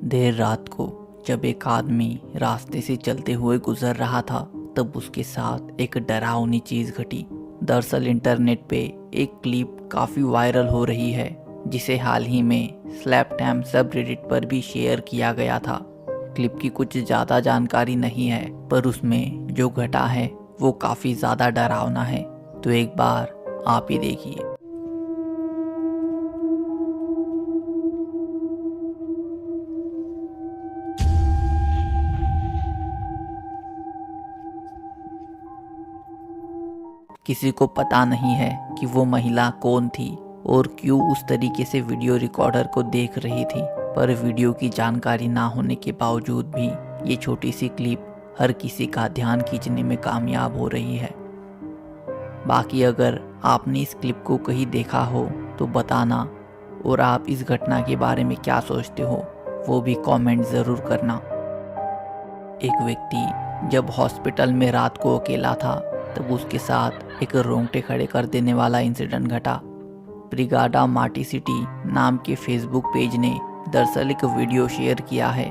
देर रात को जब एक आदमी रास्ते से चलते हुए गुजर रहा था तब उसके साथ एक डरावनी चीज घटी। दरअसल इंटरनेट पे एक क्लिप काफी वायरल हो रही है जिसे हाल ही में स्लैपटैम सबरेडिट पर भी शेयर किया गया था। क्लिप की कुछ ज़्यादा जानकारी नहीं है पर उसमें जो घटा है वो काफ़ी ज़्यादा डरावना है, तो एक बार आप ही देखिए। किसी को पता नहीं है कि वो महिला कौन थी और क्यों उस तरीके से वीडियो रिकॉर्डर को देख रही थी, पर वीडियो की जानकारी ना होने के बावजूद भी ये छोटी सी क्लिप हर किसी का ध्यान खींचने में कामयाब हो रही है। बाकी अगर आपने इस क्लिप को कहीं देखा हो तो बताना, और आप इस घटना के बारे में क्या सोचते हो वो भी कमेंट ज़रूर करना। एक व्यक्ति जब हॉस्पिटल में रात को अकेला था तब उसके साथ एक रोंगटे खड़े कर देने वाला इंसिडेंट घटा। ब्रिगाडा माटी सिटी नाम के फेसबुक पेज ने दरअसल एक वीडियो शेयर किया है।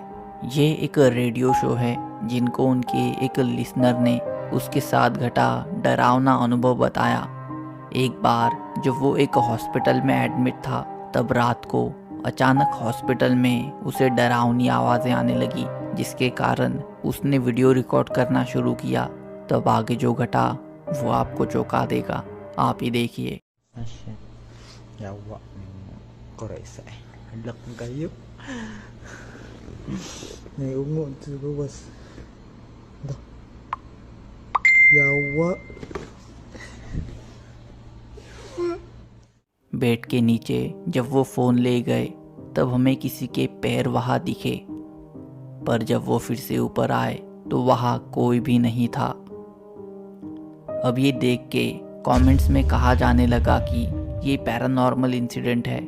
ये एक रेडियो शो है जिनको उनके एक लिसनर ने उसके साथ घटा डरावना अनुभव बताया। एक बार जब वो एक हॉस्पिटल में एडमिट था तब रात को अचानक हॉस्पिटल में उसे डरावनी आवाज़ें आने लगी, जिसके कारण उसने वीडियो रिकॉर्ड करना शुरू किया। तब आगे जो घटा वो आपको चौंका देगा, आप ही देखिए। Ya Allah, korek lek kayu. Này ungu tu bas. Ya Allah. Bed के नीचे जब वो फ़ोन ले गए तब हमें किसी के पैर वहाँ दिखे, पर जब वो फिर से ऊपर आए तो वहाँ कोई भी नहीं था। अब ये देख के कमेंट्स में कहा जाने लगा कि ये पैरानॉर्मल इंसिडेंट है।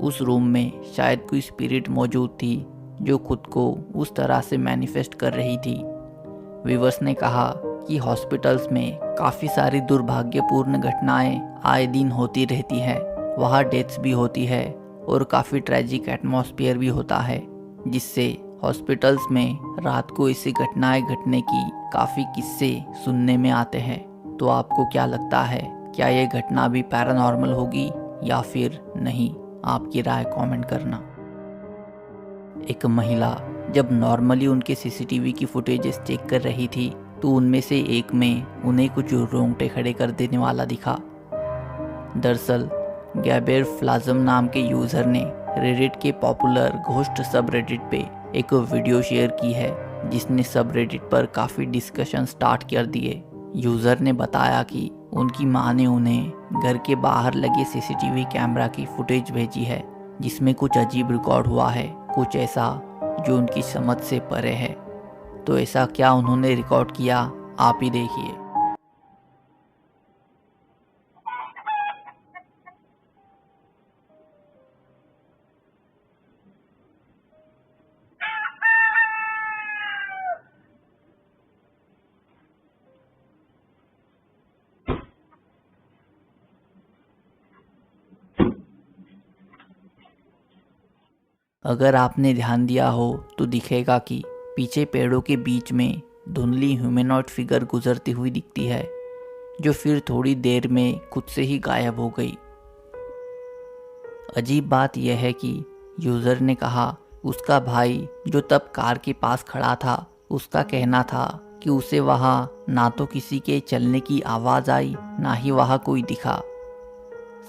उस रूम में शायद कोई स्पिरिट मौजूद थी जो खुद को उस तरह से मैनिफेस्ट कर रही थी। व्यूअर्स ने कहा कि हॉस्पिटल्स में काफ़ी सारी दुर्भाग्यपूर्ण घटनाएं आए दिन होती रहती है, वहाँ डेथ्स भी होती है और काफ़ी ट्रेजिक एटमॉस्फेयर भी होता है, जिससे हॉस्पिटल्स में रात को ऐसी घटनाएं घटने की काफ़ी किस्से सुनने में आते हैं। तो आपको क्या लगता है, क्या ये घटना भी पैरानॉर्मल होगी या फिर नहीं? आपकी राय कमेंट करना। एक महिला जब नॉर्मली उनके सीसीटीवी की फुटेजेस चेक कर रही थी तो उनमें से एक में उन्हें कुछ रोंगटे खड़े कर देने वाला दिखा। दरअसल गैबेर फ्लाजम नाम के यूज़र ने रेडिट के पॉपुलर घोस्ट सब रेडिट पे एक वीडियो शेयर की है जिसने सब रेडिट पर काफ़ी डिस्कशन स्टार्ट कर दिए। यूज़र ने बताया कि उनकी माँ ने उन्हें घर के बाहर लगे सीसीटीवी कैमरा की फुटेज भेजी है जिसमें कुछ अजीब रिकॉर्ड हुआ है, कुछ ऐसा जो उनकी समझ से परे है। तो ऐसा क्या उन्होंने रिकॉर्ड किया, आप ही देखिए। अगर आपने ध्यान दिया हो तो दिखेगा कि पीछे पेड़ों के बीच में धुंधली ह्यूमनॉइड फिगर गुजरती हुई दिखती है, जो फिर थोड़ी देर में खुद से ही गायब हो गई। अजीब बात यह है कि यूज़र ने कहा उसका भाई जो तब कार के पास खड़ा था, उसका कहना था कि उसे वहाँ ना तो किसी के चलने की आवाज़ आई ना ही वहाँ कोई दिखा।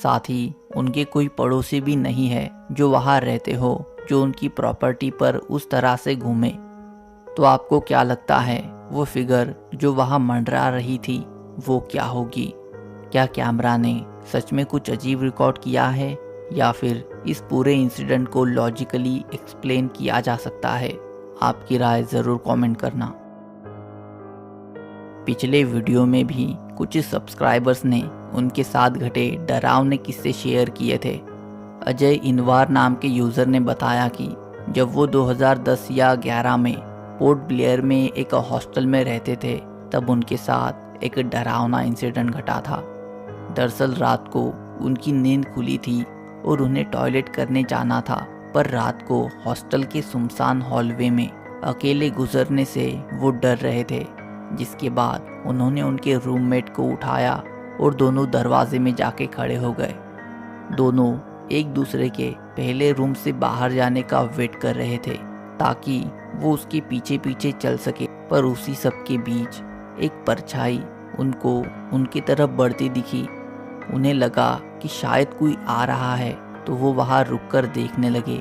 साथ ही उनके कोई पड़ोसी भी नहीं है जो वहाँ रहते हो जो उनकी प्रॉपर्टी पर उस तरह से घूमे। तो आपको क्या लगता है, वो फिगर जो वहाँ मंडरा रही थी वो क्या होगी? क्या कैमरा ने सच में कुछ अजीब रिकॉर्ड किया है या फिर इस पूरे इंसिडेंट को लॉजिकली एक्सप्लेन किया जा सकता है? आपकी राय ज़रूर कमेंट करना। पिछले वीडियो में भी कुछ सब्सक्राइबर्स ने उनके साथ घटे डरावने किस्से शेयर किए थे। अजय इनवार नाम के यूज़र ने बताया कि जब वो 2010 या 11 में पोर्ट ब्लेयर में एक हॉस्टल में रहते थे तब उनके साथ एक डरावना इंसिडेंट घटा था। दरअसल रात को उनकी नींद खुली थी और उन्हें टॉयलेट करने जाना था, पर रात को हॉस्टल के सुनसान हॉलवे में अकेले गुजरने से वो डर रहे थे। जिसके बाद उन्होंने उनके रूममेट को उठाया और दोनों दरवाजे में जाके खड़े हो गए। दोनों एक दूसरे के पहले रूम से बाहर जाने का वेट कर रहे थे ताकि वो उसके पीछे पीछे चल सके, पर उसी सब के बीच एक परछाई उनको उनकी तरफ बढ़ती दिखी। उन्हें लगा कि शायद कोई आ रहा है तो वो वहाँ रुककर देखने लगे,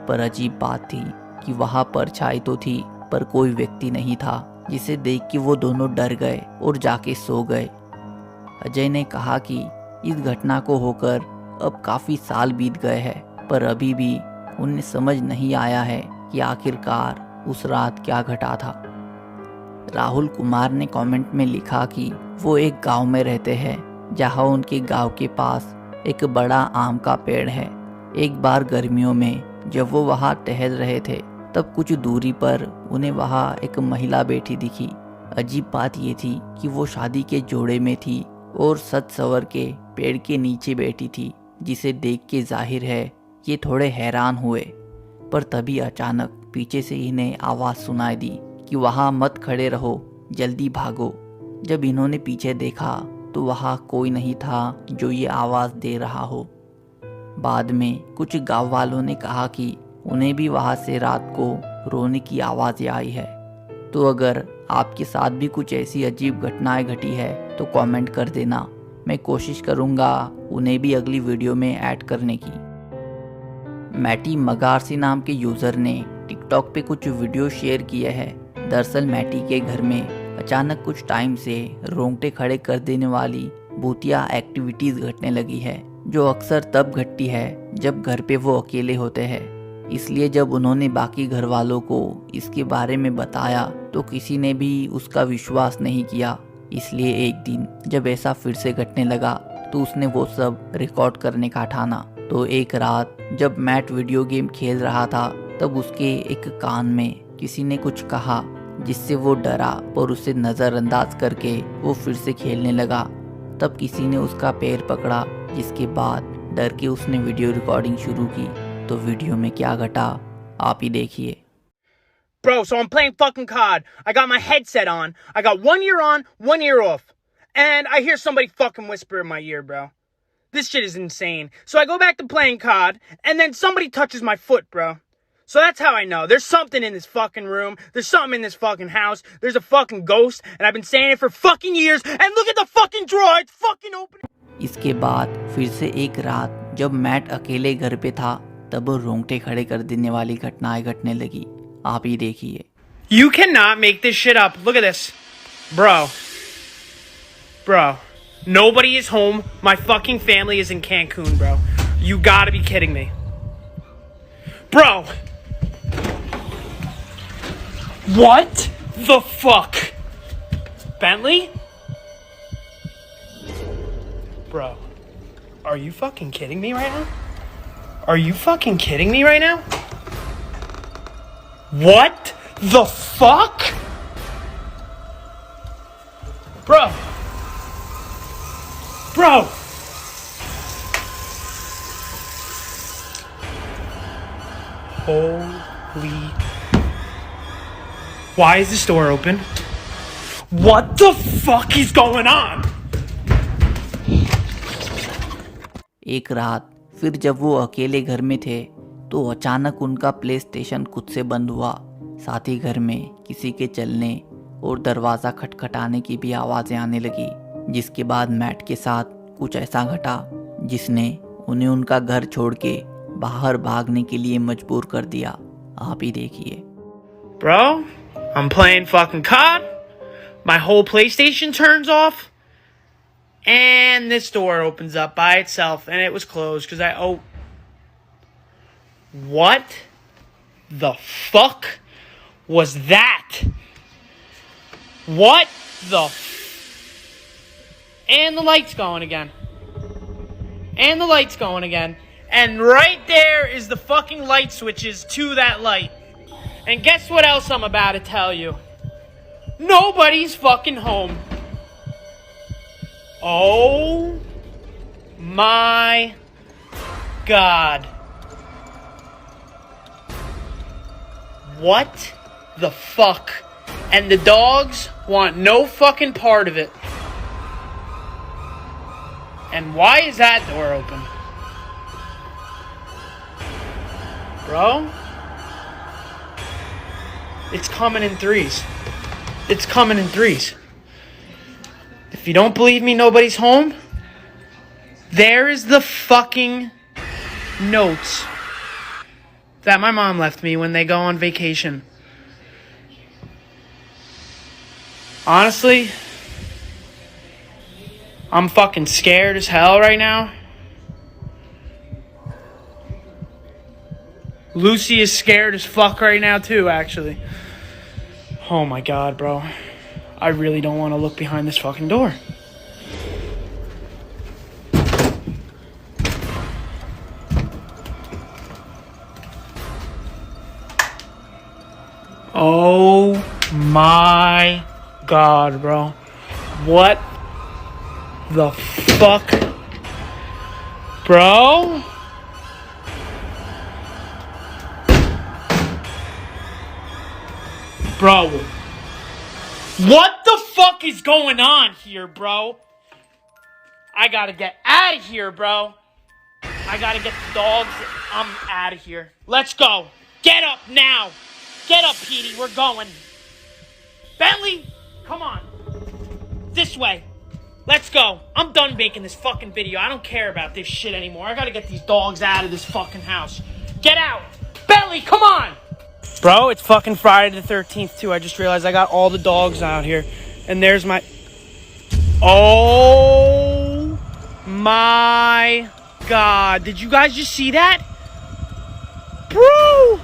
पर अजीब बात थी कि वहाँ परछाई तो थी पर कोई व्यक्ति नहीं था, जिसे देख के वो दोनों डर गए और जाके सो गए। अजय ने कहा कि इस घटना को होकर अब काफ़ी साल बीत गए हैं, पर अभी भी उन्हें समझ नहीं आया है कि आखिरकार उस रात क्या घटा था। राहुल कुमार ने कमेंट में लिखा कि वो एक गांव में रहते हैं जहां उनके गांव के पास एक बड़ा आम का पेड़ है। एक बार गर्मियों में जब वो वहां टहल रहे थे तब कुछ दूरी पर उन्हें वहां एक महिला बैठी दिखी। अजीब बात ये थी कि वो शादी के जोड़े में थी और सज संवर के पेड़ के नीचे बैठी थी, जिसे देख के जाहिर है ये थोड़े हैरान हुए। पर तभी अचानक पीछे से इन्हें आवाज़ सुनाई दी कि वहाँ मत खड़े रहो, जल्दी भागो। जब इन्होंने पीछे देखा तो वहाँ कोई नहीं था जो ये आवाज़ दे रहा हो। बाद में कुछ गांव वालों ने कहा कि उन्हें भी वहाँ से रात को रोने की आवाज़ें आई है। तो अगर आपके साथ भी कुछ ऐसी अजीब घटनाएं घटी है तो कमेंट कर देना, मैं कोशिश करूँगा उन्हें भी अगली वीडियो में ऐड करने की। मैटी मगारसी नाम के यूज़र ने टिकटॉक पे कुछ वीडियो शेयर किए हैं। दरअसल मैटी के घर में अचानक कुछ टाइम से रोंगटे खड़े कर देने वाली भूतिया एक्टिविटीज़ घटने लगी है, जो अक्सर तब घटती है जब घर पे वो अकेले होते हैं। इसलिए जब उन्होंने बाकी घर वालों को इसके बारे में बताया तो किसी ने भी उसका विश्वास नहीं किया। इसलिए एक दिन जब ऐसा फिर से घटने लगा तो उसने वो सब रिकॉर्ड करने का ठाना। तो एक रात जब मैट वीडियो गेम खेल रहा था तब उसके एक कान में किसी ने कुछ कहा, जिससे वो डरा और उसे नज़रअंदाज करके वो फिर से खेलने लगा। तब किसी ने उसका पैर पकड़ा, जिसके बाद डर के उसने वीडियो रिकॉर्डिंग शुरू की। तो वीडियो में क्या घटा आप ही देखिए। Bro, so I'm playing fucking COD. I got my headset on. I got one ear on, one ear off. And I hear somebody fucking whisper in my ear, bro. This shit is insane. So I go back to playing COD, and then somebody touches my foot, bro. So that's how I know. There's something in this fucking room. There's something in this fucking house. There's a fucking ghost, and I've been saying it for fucking years. And look at the fucking drawer. It's fucking open. इसके बाद फिर से एक रात जब mat अकेले घर पे था तब रोंगटे खड़े कर देने वाली घटनाएं घटने लगी। आप ही देखिए। You cannot make this shit up. Look at this. Bro. Nobody is home. My fucking family is in Cancun, bro. You gotta be kidding me. Bro. What the fuck? Bentley? Bro. Are you fucking kidding me right now? Are you fucking kidding me right now? What the fuck? Bro. Holy. Why is this door open? What the fuck is going on? एक रात फिर जब वो अकेले घर में थे तो अचानक उनका प्ले स्टेशन खुद से बंद हुआ। साथ ही घर में किसी के चलने और दरवाज़ा खटखटाने की भी आवाज़ें आने लगी, जिसके बाद मैट के साथ कुछ ऐसा घटा जिसने उन्हें उनका घर छोड़ के बाहर भागने के लिए मजबूर कर दिया। आप ही देखिए। Bro, I'm playing fucking COD. My whole PlayStation turns off. And this door opens up by itself, and it was closed because What the fuck was that? What the And the light's going again. And the light's going again. And right there is the fucking light switches to that light. And guess what else I'm about to tell you? Nobody's fucking home. Oh my God. What the fuck? And the dogs want no fucking part of it. And why is that door open? Bro? It's coming in threes. It's coming in threes. If you don't believe me, nobody's home. There is the fucking notes that my mom left me when they go on vacation. Honestly, I'm fucking scared as hell right now. Lucy is scared as fuck right now too, actually. Oh my god, bro. I really don't want to look behind this fucking door. Oh my god, bro. What the fuck? Bro? Bro. What the fuck is going on here, bro? I gotta get out of here, bro. I gotta get the dogs. I'm out of here. Let's go. Get up now. Get up, Petey. We're going. Bentley, come on. This way. Let's go. I'm done making this fucking video. I don't care about this shit anymore. I gotta get these dogs out of this fucking house. Get out. Bentley, come on. Bro, it's fucking Friday the 13th, too. I just realized I got all the dogs out here. And there's my... Oh my god. Did you guys just see that? Bro!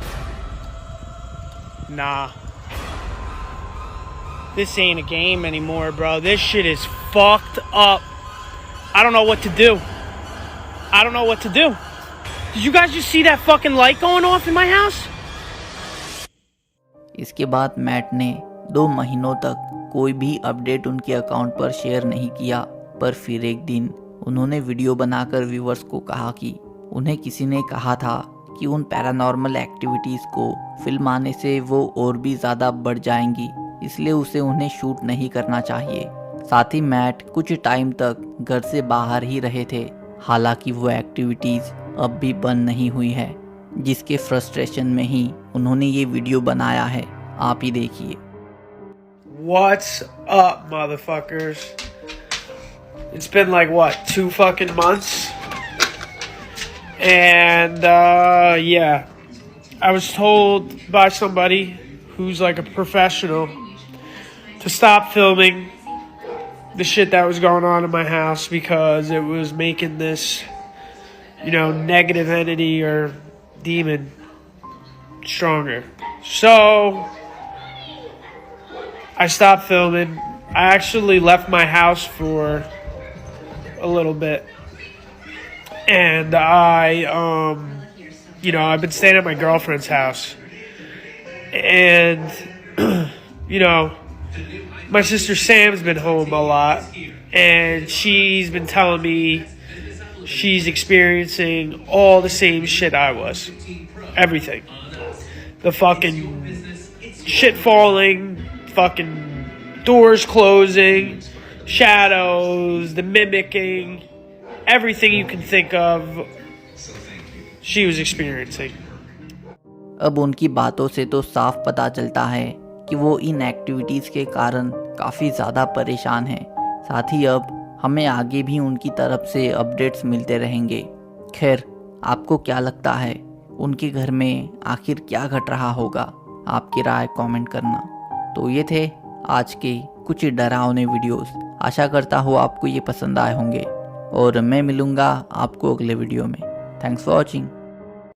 Nah. This ain't a game anymore, bro. This shit is fucked up. I don't know what to do. I don't know what to do. Did you guys just see that fucking light going off in my house? इसके बाद mat ने 2 महीनों तक कोई भी update उनके account पर share नहीं किया, पर फिर एक दिन उन्होंने वीडियो बनाकर व्यूवर्स को कहा कि उन्हें किसी ने कहा था कि उन पैरानॉर्मल एक्टिविटीज़ को फिल्म आने से वो और भी ज़्यादा बढ़ जाएंगी, इसलिए उसे उन्हें शूट नहीं करना चाहिए। साथ ही मैट कुछ टाइम तक घर से बाहर ही रहे थे, हालांकि वो एक्टिविटीज़ अब भी बंद नहीं हुई है, जिसके फ्रस्ट्रेशन में ही उन्होंने ये वीडियो बनाया है। आप ही देखिए। What's up, motherfuckers? It's been like, what, 2 fucking months? And, yeah. I was told by somebody who's like a professional to stop filming the shit that was going on in my house because it was making this, negative entity or demon stronger. So I stopped filming. I actually left my house for a little bit, and I've been staying at my girlfriend's house, and my sister Sam's been home a lot, and she's been telling me she's experiencing all the same shit I was. Everything. The fucking shit falling, fucking doors closing, shadows, the mimicking, everything you can think of, she was experiencing. अब उनकी बातों से तो साफ पता चलता है कि वो इन एक्टिविटीज़ के कारण काफ़ी ज़्यादा परेशान हैं। साथ ही अब हमें आगे भी उनकी तरफ से अपडेट्स मिलते रहेंगे। खैर, आपको क्या लगता है उनके घर में आखिर क्या घट रहा होगा? आपकी राय कमेंट करना। तो ये थे आज के कुछ डरावने वीडियोस। आशा करता हूँ आपको ये पसंद आए होंगे और मैं मिलूँगा आपको अगले वीडियो में। Thanks for watching.